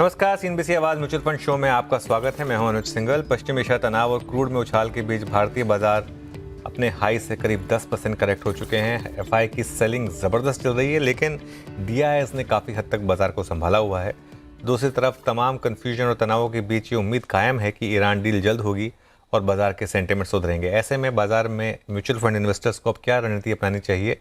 नमस्कार, सीएनबीसी आवाज mutual fund show में आपका स्वागत है। मैं हूं अनुज सिंघल। पश्चिम एशिया तनाव और क्रूड में उछाल के बीच भारतीय बाजार अपने हाई से करीब 10% करेक्ट हो चुके हैं। एफआई की सेलिंग ज़बरदस्त चल रही है, लेकिन डीआईएस ने काफ़ी हद तक बाजार को संभाला हुआ है। दूसरी तरफ तमाम कन्फ्यूजन और तनावों के बीच ये उम्मीद कायम है कि ईरान डील जल्द होगी और बाजार के सेंटिमेंट सुधरेंगे। ऐसे में बाजार में म्यूचुअल फंड इन्वेस्टर्स को अब क्या रणनीति अपनानी चाहिए,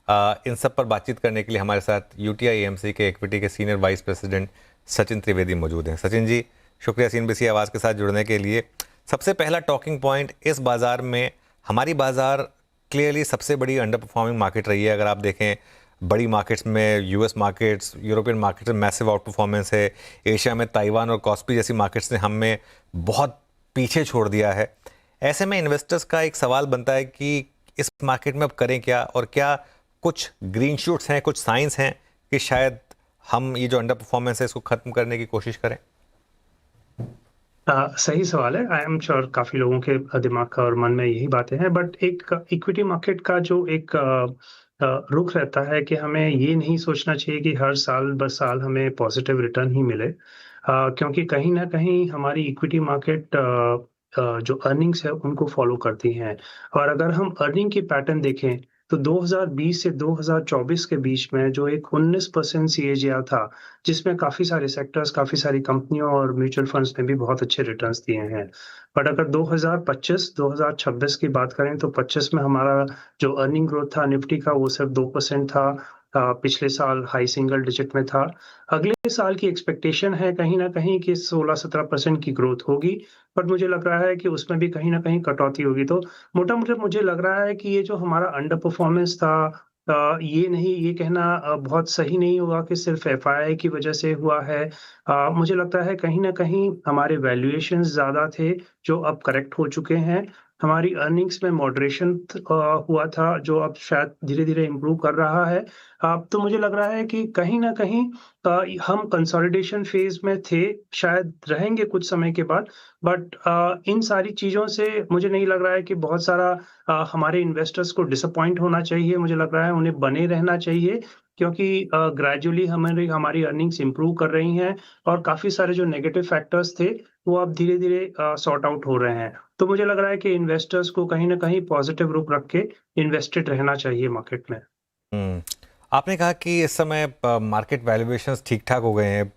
इन सब पर बातचीत करने के लिए हमारे साथ यूटीआई एएमसी के इक्विटी के senior vice president Sachin Trivedi मौजूद हैं। सचिन जी, शुक्रिया सीएनबीसी आवाज़ के साथ जुड़ने के लिए। सबसे पहला टॉकिंग पॉइंट, इस बाज़ार में हमारी बाज़ार क्लियरली सबसे बड़ी अंडर परफॉर्मिंग मार्केट रही है। अगर आप देखें बड़ी मार्केट्स में, यूएस मार्केट्स, यूरोपियन मार्केट्स में मैसिव आउट परफॉर्मेंस है। एशिया में ताइवान और कॉस्पी जैसी मार्केट्स ने हमें बहुत पीछे छोड़ दिया है। ऐसे में इन्वेस्टर्स का एक सवाल बनता है कि इस मार्केट में अब करें क्या, और क्या कुछ ग्रीन शूट्स हैं, कुछ साइंस हैं कि शायद हम ये जो अंडर परफॉर्मेंस है इसको खत्म करने की कोशिश करें? सही सवाल है। आई एम श्योर काफी लोगों के दिमाग का और मन में यही बातें हैं, बट एक इक्विटी मार्केट का जो एक रुख रहता है कि हमें ये नहीं सोचना चाहिए कि हर साल बर साल हमें पॉजिटिव रिटर्न ही मिले, क्योंकि कहीं ना कहीं हमारी इक्विटी मार्केट जो अर्निंग्स है उनको फॉलो करती हैं। और अगर हम अर्निंग की पैटर्न देखें तो 2020 से 2024 के बीच में जो एक 19% सीएजीआर था, जिसमें काफ़ी सारे सेक्टर्स, काफ़ी सारी कंपनियों और म्यूचुअल फंड्स ने भी बहुत अच्छे रिटर्न्स दिए हैं। बट अगर 2025-2026 की बात करें तो 25 में हमारा जो अर्निंग ग्रोथ था निफ्टी का, वो सिर्फ 2% था। पिछले साल हाई सिंगल डिजिट में था। अगले साल की एक्सपेक्टेशन है कहीं न कहीं कि 16-17% की ग्रोथ होगी, बट मुझे लग रहा है कि उसमें भी कहीं न कहीं कटौती होगी। तो मोटा-मोटा मुझे लग रहा है कि ये जो हमारा अंडर परफॉर्मेंस था, ये कहना बहुत सही नहीं होगा कि सिर्फ एफआईआई की वजह से हुआ है। मुझे लगता है कहीं न कहीं हमारे वैल्यूएशंस ज़्यादा थे, जो अब करेक्ट हो चुके हैं। हमारी अर्निंग्स में मॉडरेशन हुआ था, जो अब शायद धीरे-धीरे इम्प्रूव कर रहा है। तो मुझे लग रहा है कि कहीं न कहीं हम कंसोलिडेशन फेज़ में थे, शायद रहेंगे कुछ समय के बाद, बट इन सारी चीज़ों से मुझे नहीं लग रहा है कि बहुत सारा हमारे इन्वेस्टर्स को डिसअपॉइंट होना चाहिए। मुझे लग रहा है उन्हें बने रहना चाहिए, क्योंकि ग्रेजुअली हमारी अर्निंग्स इम्प्रूव कर रही हैं और काफ़ी सारे जो नेगेटिव फैक्टर्स थे, वो अब धीरे-धीरे सॉर्ट आउट हो रहे हैं। तो मुझे लग रहा है कि इन्वेस्टर्स को कहीं न कहीं पॉजिटिव रुख रख के इन्वेस्टेड रहना चाहिए मार्केट में। हम्म, आपने कहा कि इस समय मार्केट वैल्यूएशंस ठीक ठाक हो गए हैं।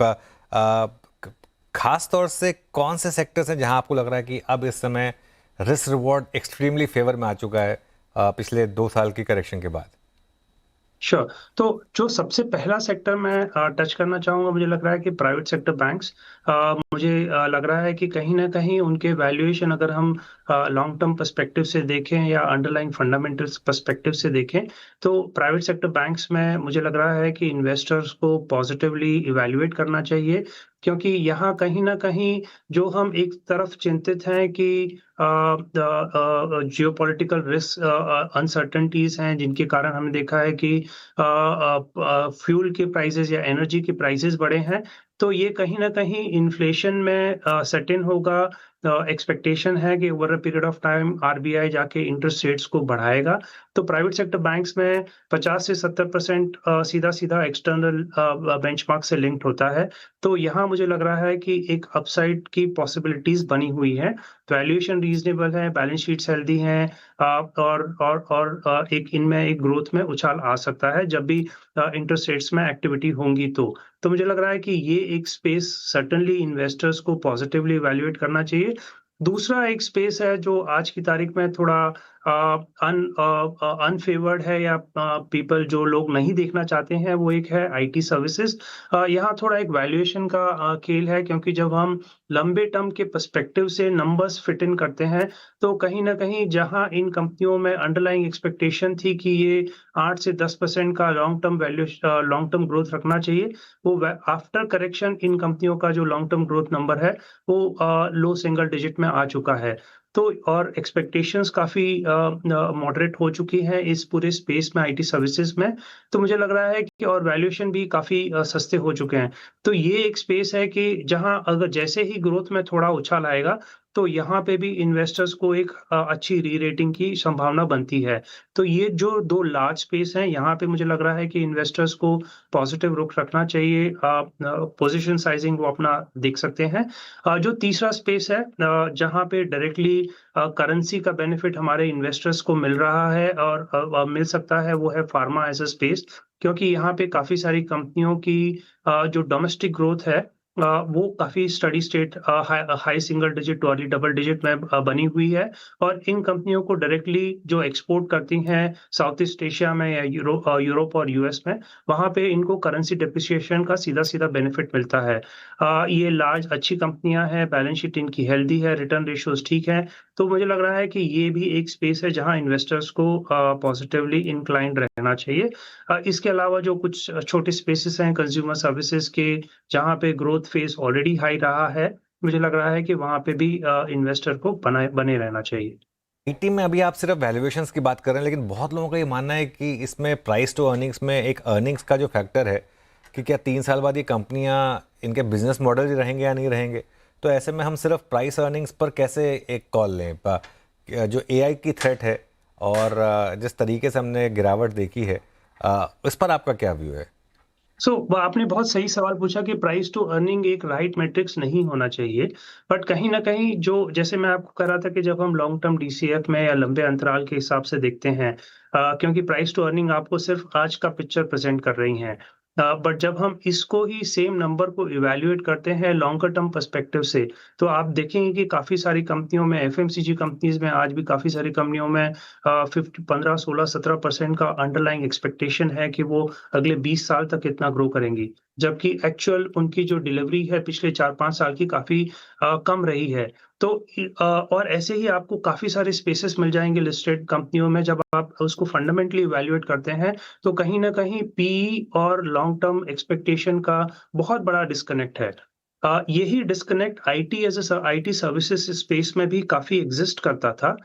खास तौर से कौन से सेक्टर्स हैं जहां आपको लग रहा है कि अब इस समय रिस्क रिवॉर्ड एक्सट्रीमली फेवर में आ चुका है, पिछले 2 साल की करेक्शन के बाद? श्योर। तो जो सबसे पहला सेक्टर मैं टच करना चाहूँगा, मुझे लग रहा है कि प्राइवेट सेक्टर बैंक्स। मुझे लग रहा है कि कहीं न कहीं उनके वैल्यूएशन अगर हम लॉन्ग टर्म पर्सपेक्टिव से देखें या अंडरलाइंग फंडामेंटल्स पर्सपेक्टिव से देखें, तो प्राइवेट सेक्टर बैंक्स में मुझे लग रहा है कि इन्वेस्टर्स को पॉजिटिवली इवैल्यूएट करना चाहिए, क्योंकि यहाँ कहीं न कहीं जो हम एक तरफ चिंतित हैं कि जियोपॉलिटिकल रिस्क, अनसर्टेनिटीज़ हैं, जिनके कारण हमने देखा है कि फ्यूल के प्राइसेस या एनर्जी के प्राइसेस बढ़े हैं। तो ये कहीं न कहीं इन्फ्लेशन में सेट इन होगा। एक्सपेक्टेशन है कि over a period of time RBI जाके इंटरेस्ट रेट्स को बढ़ाएगा। तो प्राइवेट सेक्टर बैंक्स में 50 से 70% सीधा-सीधा एक्सटर्नल बेंचमार्क से लिंक्ड होता है। तो यहाँ मुझे लग रहा है कि एक अपसाइड की पॉसिबिलिटीज़ बनी हुई हैं। वैल्यूएशन रीज़नेबल है, बैलेंस शीट्स हेल्दी हैं, एक इनमें एक ग्रोथ में उछाल आ सकता है जब भी इंटरेस्ट रेट्स में एक्टिविटी होंगी तो। तो मुझे लग रहा है कि ये एक स्पेस सर्टेनली इन्वेस्टर्स को पॉजिटिवली इवैल्यूएट करना चाहिए। दूसरा एक स्पेस है जो आज की तारीख में थोड़ा अनफेवर्ड है, या पीपल जो लोग नहीं देखना चाहते हैं, वो एक है आईटी सर्विसेज। यहाँ थोड़ा एक वैल्यूएशन का खेल है, क्योंकि जब हम लंबे टर्म के पर्सपेक्टिव से नंबर्स फिट इन करते हैं, तो कहीं न कहीं जहाँ इन कंपनियों में अंडरलाइंग एक्सपेक्टेशन थी कि ये 8 से 10% का लॉन्ग टर्म ग्रोथ रखना चाहिए, वो आफ्टर करेक्शन इन कंपनियों का जो लॉन्ग टर्म ग्रोथ नंबर है, वो लो सिंगल डिजिट में आ चुका है। तो और एक्सपेक्टेशंस काफ़ी मॉडरेट हो चुकी हैं इस पूरे स्पेस में, आईटी सर्विसेज में। तो मुझे लग रहा है कि और वैल्यूएशन भी काफ़ी सस्ते हो चुके हैं। तो ये एक स्पेस है कि जहाँ अगर जैसे ही ग्रोथ में थोड़ा उछाल आएगा, तो यहाँ पे भी इन्वेस्टर्स को एक अच्छी री-रेटिंग की संभावना बनती है। तो ये जो 2 लार्ज स्पेस हैं, यहाँ पे मुझे लग रहा है कि इन्वेस्टर्स को पॉजिटिव रुख रखना चाहिए। पोज़ीशन साइज़िंग वो अपना देख सकते हैं। जो तीसरा स्पेस है जहाँ पे डायरेक्टली करेंसी का बेनिफिट हमारे इन्वेस्टर्स को मिल रहा है और मिल सकता है, वो है फार्मा एज़ अ स्पेस, क्योंकि यहाँ पे काफ़ी सारी कंपनियों की जो डोमेस्टिक ग्रोथ है वो काफ़ी steady state high single digit वाली डबल डिजिट में बनी हुई है और इन कंपनियों को डायरेक्टली जो एक्सपोर्ट करती हैं साउथ ईस्ट एशिया में या यूरोप और यूएस में, वहाँ पे इनको करेंसी डेप्रिसिएशन का सीधा-सीधा बेनिफिट मिलता है। ये लार्ज अच्छी कंपनियाँ हैं, बैलेंस शीट इनकी हेल्दी है, रिटर्न रेशियोज़ ठीक हैं, तो मुझे लग रहा है कि ये भी एक स्पेस है जहाँ इन्वेस्टर्स को पॉजिटिवली इंक्लाइंड रहना चाहिए। इसके अलावा जो कुछ छोटे स्पेसेस हैं कंज्यूमर सर्विसेज के, जहाँ पे ग्रोथ फेज़ ऑलरेडी हाई रहा है, मुझे लग रहा है कि वहाँ पे भी इन्वेस्टर को बने रहना चाहिए। आईटी में अभी आप सिर्फ वैल्यूएशंस की बात कर रहे हैं, लेकिन बहुत लोगों का ये मानना है कि इसमें प्राइस टू अर्निंग्स में एक अर्निंग्स का जो फैक्टर है कि क्या 3 साल बाद ये कंपनियां इनके बिजनेस मॉडल ही रहेंगे या नहीं रहेंगे। तो ऐसे में हम सिर्फ प्राइस अर्निंग्स पर कैसे एक कॉल लें। जो एआई की थ्रेट है और जिस तरीके से हमने गिरावट देखी है, इस पर आपका क्या व्यू है? आपने बहुत सही सवाल पूछा कि प्राइस टू अर्निंग एक राइट मैट्रिक्स नहीं होना चाहिए। बट कहीं न कहीं जो जैसे मैं आपको कह रहा था कि जब हम लॉन्ग टर्म डीसीएफ में या लंबे अंतराल के हिसाब से देखते हैं क्योंकि प्राइस टू अर्निंग आपको सिर्फ़ आज का पिक्चर प्रेज़ेंट कर रही हैं। बट जब हम इसको ही सेम नंबर को इवैल्यूएट करते हैं लॉन्गर टर्म पर्सपेक्टिव से, तो आप देखेंगे कि काफ़ी सारी कंपनियों में एफएमसीजी कंपनीज़ में आज भी काफ़ी सारी कंपनियों में 15, 16, 17% का अंडरलाइंग एक्सपेक्टेशन है कि वो अगले 20 साल तक इतना ग्रो करेंगी। जबकि एक्चुअल उनकी जो डिलीवरी है पिछले 4-5 साल की काफ़ी कम रही है। तो और ऐसे ही आपको काफ़ी सारे स्पेसेस मिल जाएँगे लिस्टेड कंपनियों में जब आप उसको फंडामेंटली इवैल्यूएट करते हैं, तो कहीं न कहीं पीई और लॉन्ग टर्म एक्सपेक्टेशन का बहुत बड़ा डिस्कनेक्ट है। यही डिस्कनेक्ट आईटी सर्विसेज स्पेस में भी काफ़ी एग्ज़िस्ट करता था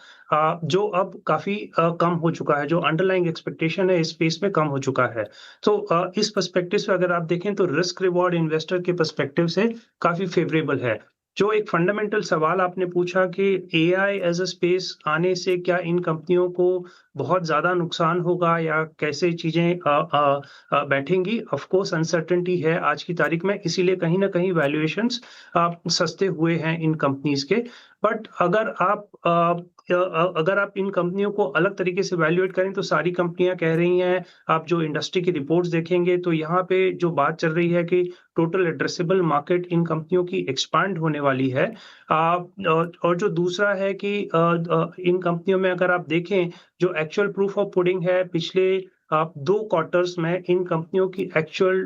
जो अब काफ़ी कम हो चुका है, जो अंडरलाइंग एक्सपेक्टेशन है इस स्पेस में कम हो चुका है। तो इस पर्सपेक्टिव से अगर आप देखें तो रिस्क रिवॉर्ड इन्वेस्टर के पर्सपेक्टिव से काफ़ी फ़ेवरेबल है। जो एक फंडामेंटल सवाल आपने पूछा कि एआई एज़ अ स्पेस आने से क्या इन कंपनियों को बहुत ज़्यादा नुकसान होगा या कैसे चीज़ें बैठेंगी? ऑफ़ कोर्स अनसर्टेनिटी है आज की तारीख में, इसीलिए कहीं न कहीं वैल्यूएशंस सस्ते हुए हैं इन कंपनीज़ के। बट अगर आप इन कंपनियों को अलग तरीके से वैल्यूएट करें तो सारी कंपनियाँ कह रही हैं, आप जो इंडस्ट्री की रिपोर्ट्स देखेंगे तो यहाँ पे जो बात चल रही है कि टोटल एड्रेसेबल मार्केट इन कंपनियों की एक्सपैंड होने वाली है। और जो दूसरा है कि इन कंपनियों में अगर आप देखें जो एक्चुअल प्रूफ ऑफ पुडिंग है पिछले 2 क्वार्टर्स में इन कंपनियों की एक्चुअल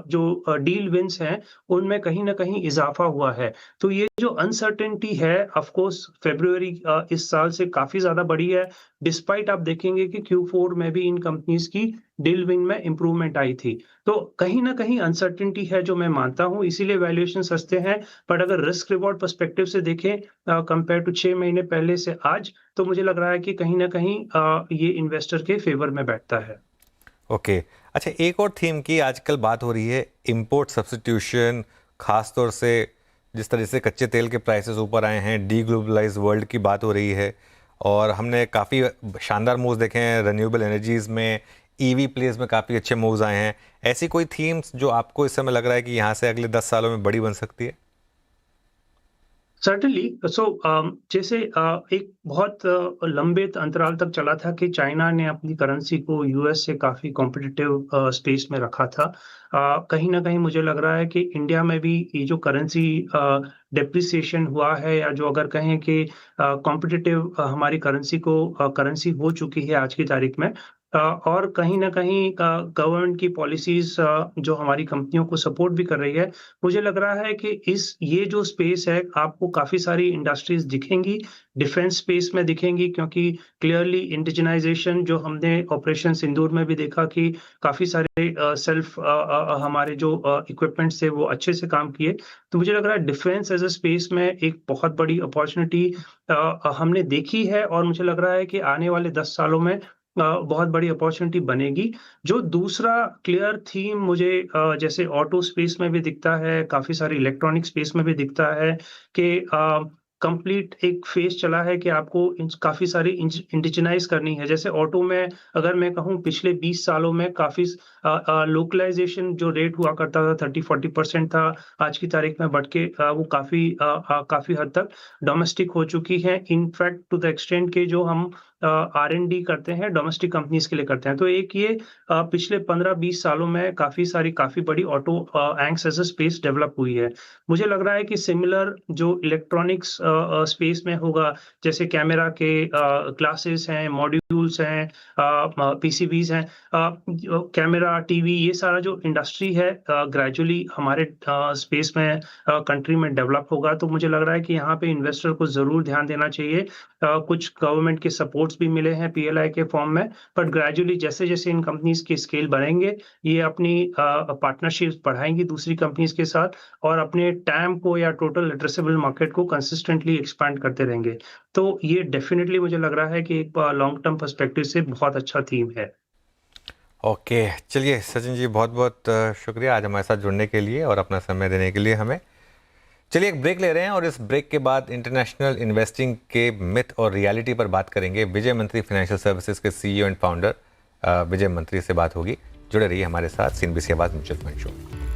जो डील विन्स हैं, उनमें कहीं न कहीं इज़ाफ़ा हुआ है। तो ये जो अनसर्टेनिटी है ऑफ़ कोर्स फ़रवरी इस साल से काफ़ी ज़्यादा बढ़ी है, डिस्पाइट आप देखेंगे कि Q4 में भी इन कंपनीज़ की डील विन में इम्प्रूवमेंट आई थी। तो कहीं न कहीं अनसर्टेनिटी है जो मैं मानता हूँ, इसीलिए वैल्यूएशन सस्ते हैं। बट अगर रिस्क रिवॉर्ड पर्सपेक्टिव से देखें कंपेयर टू 6 महीने पहले से आज, तो मुझे लग रहा है कि कहीं न कहीं ये इन्वेस्टर के फ़ेवर में बैठता है। ओके। अच्छा, एक और थीम की आजकल बात हो रही है, इंपोर्ट सब्स्टिट्यूशन। खास तौर से जिस तरह से कच्चे तेल के प्राइसेस ऊपर आए हैं, डी ग्लोबलाइज वर्ल्ड की बात हो रही है और हमने काफ़ी शानदार मूव्स देखे हैं रिन्यूएबल एनर्जीज़ में, ईवी प्लेस में काफ़ी अच्छे मूव्स आए हैं। ऐसी कोई थीम्स जो आपको इस समय लग रहा है कि यहाँ से अगले 10 सालों में बड़ी बन सकती है? सर्टेनली जैसे एक बहुत लंबे अंतराल तक चला था कि चाइना ने अपनी करेंसी को यूएस से काफ़ी कॉम्पिटिटिव स्पेस में रखा था। कहीं न कहीं मुझे लग रहा है कि इंडिया में भी ये जो करेंसी डेप्रिसिएशन हुआ है या जो अगर कहें कि कॉम्पिटिटिव हमारी करेंसी हो चुकी है आज की तारीख में और कहीं न कहीं गवर्नमेंट की पॉलिसीज़ जो हमारी कंपनियों को सपोर्ट भी कर रही है। मुझे लग रहा है कि ये जो स्पेस है आपको काफ़ी सारी इंडस्ट्रीज़ दिखेंगी, डिफेंस स्पेस में दिखेंगी क्योंकि क्लियरली इंडिजिनाइज़ेशन जो हमने ऑपरेशन सिंदूर में भी देखा कि काफ़ी सारे हमारे जो इक्विपमेंट्स थे वो अच्छे से काम किए। तो मुझे लग रहा है डिफेंस एज़ अ स्पेस में एक बहुत बड़ी अपॉर्च्युनिटी हमने देखी है और मुझे लग रहा है कि आने वाले 10 सालों में बहुत बड़ी अपॉर्च्युनिटी बनेगी। जो दूसरा क्लियर थीम मुझे जैसे ऑटो स्पेस में भी दिखता है, काफ़ी सारी इलेक्ट्रॉनिक स्पेस में भी दिखता है कि कंप्लीट एक फेज चला है कि आपको काफ़ी सारी इंडिजिनाइज़ करनी है। जैसे ऑटो में अगर मैं कहूँ पिछले 20 सालों में काफ़ी लोकलाइज़ेशन जो रेट हुआ करता था 30-40% था, आज की तारीख में बढ़ के वो काफ़ी हद तक डोमेस्टिक हो चुकी है। इनफैक्ट टू द एक्सटेंट के जो हम आर-एन-डी करते हैं डोमेस्टिक कंपनीज़ के लिए करते हैं। तो एक ये पिछले 15-20 सालों में काफ़ी बड़ी ऑटो एंक्स एज़ अ स्पेस डेवलप हुई है। मुझे लग रहा है कि सिमिलर जो इलेक्ट्रॉनिक्स स्पेस में होगा, जैसे कैमरा के ग्लासेस हैं, मॉड्यूल्स हैं, पीसीबीज़ हैं, कैमरा, टीवी ये सारा जो इंडस्ट्री है ग्रेजुअली हमारे स्पेस में कंट्री में डेवलप होगा। तो मुझे लग रहा है कि यहाँ पे इन्वेस्टर को ज़रूर ध्यान देना चाहिए। कुछ गवर्नमेंट के सपोर्ट्स भी मिले हैं पीएलआई के फॉर्म में, बट ग्रेजुअली जैसे-जैसे इन कंपनीज़ के स्केल बढ़ेंगे, ये अपनी पार्टनरशिप्स बढ़ाएँगी दूसरी कंपनीज़ के साथ और अपने टैम को या टोटल एड्रेसेबल मार्केट को कंसिस्टेंटली एक्सपैंड करते रहेंगे। तो ये डेफ़िनिटली मुझे लग रहा है कि एक लॉन्ग टर्म पर्सपेक्टिव से बहुत अच्छा थीम है। ओके, चलिए सचिन जी बहुत-बहुत शुक्रिया आज हमारे साथ जुड़ने के लिए और अपना समय देने के लिए हमें। चलिए एक ब्रेक ले रहे हैं और इस ब्रेक के बाद इंटरनेशनल इन्वेस्टिंग के मिथ और रियलिटी पर बात करेंगे। विजय मंत्री फाइनेंशियल सर्विसेज के सीईओ एंड फाउंडर विजय मंत्री से बात होगी। जुड़े रहिए हमारे साथ सीएनबीसी आवाज़ म्यूचुअल फंड शो।